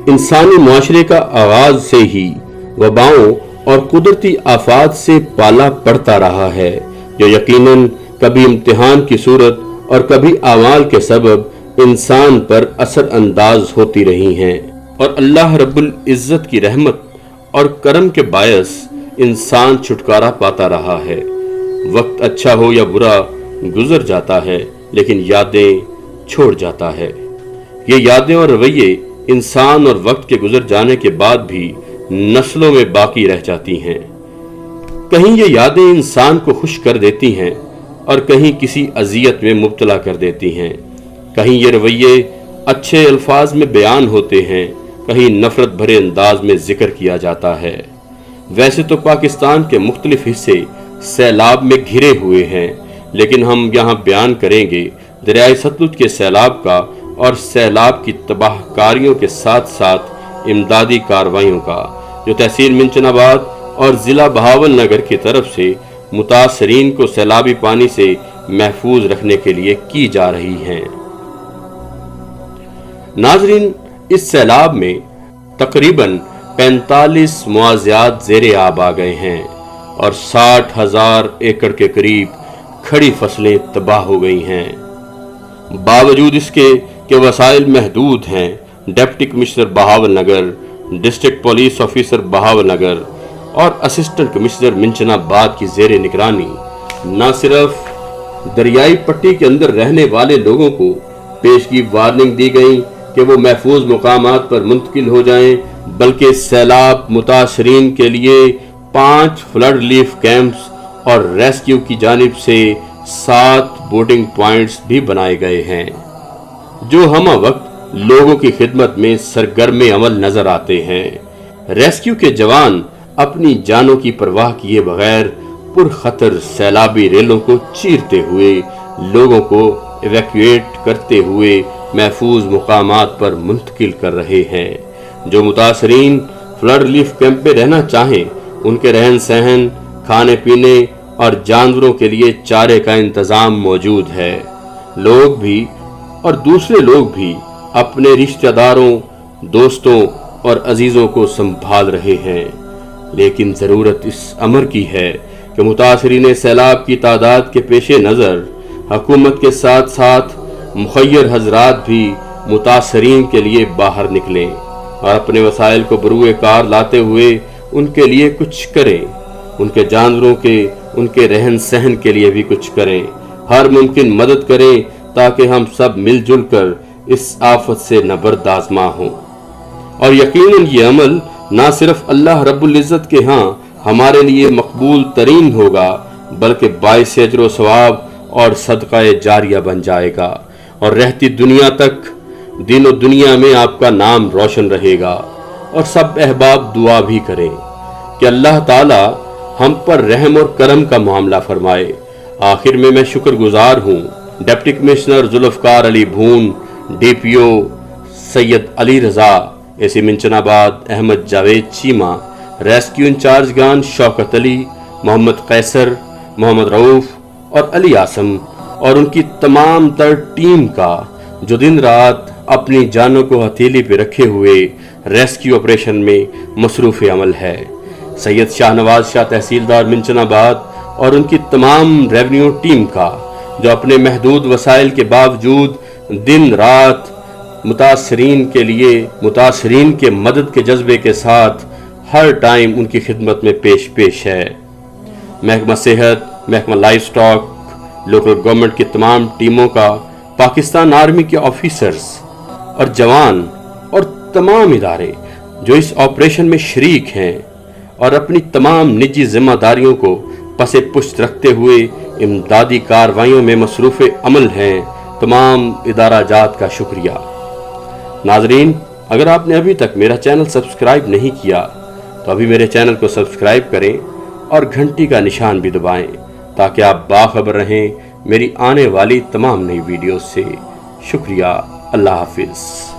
इंसानी मुआशरे का आगाज से ही वबाओं और कुदरती आफात से पाला पड़ता रहा है, जो यकीनन कभी इम्तिहान की सूरत और कभी आमाल के सबब इंसान पर असर अंदाज होती रही हैं, और अल्लाह रब्बुल इज़्ज़त की रहमत और करम के बायस इंसान छुटकारा पाता रहा है। वक्त अच्छा हो या बुरा गुजर जाता है, लेकिन यादें छोड़ जाता है। ये यादें और रवैये इंसान और वक्त के गुजर जाने के बाद भी नस्लों में बाकी रह जाती हैं। कहीं ये यादें इंसान को खुश कर देती हैं और कहीं किसी अजियत में मुब्तला कर देती हैं। कहीं ये रवैये अच्छे अल्फाज में बयान होते हैं, कहीं नफरत भरे अंदाज में जिक्र किया जाता है। वैसे तो पाकिस्तान के मुख्तलिफ हिस्से सैलाब में घिरे हुए हैं, लेकिन हम यहाँ बयान करेंगे दरियाए सतलुज के सैलाब का और सैलाब की तबाहकारियों के साथ साथ इमदादी कार्रवाइयों का, जो तहसील मिंचनाबाद और ज़िला बहावल नगर की तरफ से मुतासरीन को सैलाबी पानी से महफूज रखने के लिए की जा रही हैं। नाजरीन, इस सैलाब में तकरीबन 45 मुआवज़ात ज़ेरे आब आ गए हैं और 60,000 एकड़ के करीब खड़ी फसलें तबाह हो गई हैं। बावजूद इसके कि वसाइल महदूद हैं, डिप्टी कमिश्नर बहावल नगर, डिस्ट्रिक्ट पुलिस ऑफिसर बहावल नगर और असिस्टेंट कमिश्नर मिंचनाबाद की ज़ेरे निगरानी न सिर्फ दरियाई पट्टी के अंदर रहने वाले लोगों को पेशगी वार्निंग दी गई कि वो महफूज मुकामात पर मुंतकिल हो जाएं, बल्कि सैलाब मुतासरीन के लिए 5 फ्लड रिलीफ कैंप्स और रेस्क्यू की जानिब से 7 बोटिंग पॉइंट्स भी बनाए गए हैं, जो हम वक्त लोगों की खिदमत में सरगर्म अमल नजर आते हैं। रेस्क्यू के जवान अपनी जानों की परवाह किए बगैर पुरखतर सैलाबी रेलों को चीरते हुए लोगों को इवैक्यूएट करते हुए महफूज मुकामात पर मुंतकिल कर रहे हैं। जो मुतासरीन फ्लड रिलीफ कैंप में रहना चाहें, उनके रहन सहन, खाने पीने और जानवरों के लिए चारे का इंतजाम मौजूद है। लोग भी और दूसरे लोग भी अपने रिश्तेदारों, दोस्तों और अजीजों को संभाल रहे हैं, लेकिन ज़रूरत इस अमर की है कि मुतासरीन सैलाब की तादाद के पेश नज़र हुकूमत के साथ साथ मुखय्यर हजरात भी मुतासरीन के लिए बाहर निकलें और अपने वसाइल को बरूए कार लाते हुए उनके लिए कुछ करें, उनके जानवरों के, उनके रहन सहन के लिए भी कुछ करें, हर मुमकिन मदद करें ताकि हम सब मिलजुल कर इस आफत से नबरदाज़मा हों। और यकीनन ये अमल ना सिर्फ अल्लाह रब्बुल इज़्ज़त के यहाँ हमारे लिए मकबूल तरीन होगा, बल्कि बाइस अजर सवाब और सदका जारिया बन जाएगा और रहती दुनिया तक दिन और दुनिया में आपका नाम रोशन रहेगा। और सब अहबाब दुआ भी करें कि अल्लाह ताला हम पर रहम और करम का मामला फरमाए। आखिर में मैं शुक्रगुजार हूँ deputy commissioner Zulfiqar Ali Bhoon, DPO Syed Ali Raza, AC Minchinabad Ahmed Javed Cheema, rescue incharge गान शौकत अली, मोहम्मद कैसर, मोहम्मद रऊफ़ और अली आसम और उनकी तमाम तर टीम का, जो दिन रात अपनी जानों को हथेली पे रखे हुए रेस्क्यू ऑपरेशन में मसरूफ़ अमल है। सैयद शाहनवाज शाह तहसीलदार मिंचनाबाद और उनकी तमाम रेवेन्यू टीम का, जो अपने महदूद वसाइल के बावजूद दिन रात मुतासरीन के लिए, मुतासरीन के मदद के जज्बे के साथ हर टाइम उनकी खिदमत में पेश है। महकमा सेहत, महकमा लाइफ स्टॉक, लोकल गवर्नमेंट की तमाम टीमों का, पाकिस्तान आर्मी के ऑफिसर्स और जवान और तमाम इदारे जो इस ऑपरेशन में शरीक हैं और अपनी तमाम निजी जिम्मेदारियों को पसे पुष्ट रखते हुए इमदादी कार्रवाइयों में मसरूफ़ अमल हैं, तमाम इदारा जात का शुक्रिया। नाजरीन, अगर आपने अभी तक मेरा चैनल सब्सक्राइब नहीं किया तो अभी मेरे चैनल को सब्सक्राइब करें और घंटी का निशान भी दबाएं, ताकि आप बाखबर रहें मेरी आने वाली तमाम नई वीडियोस से। शुक्रिया। अल्लाह हाफिज़।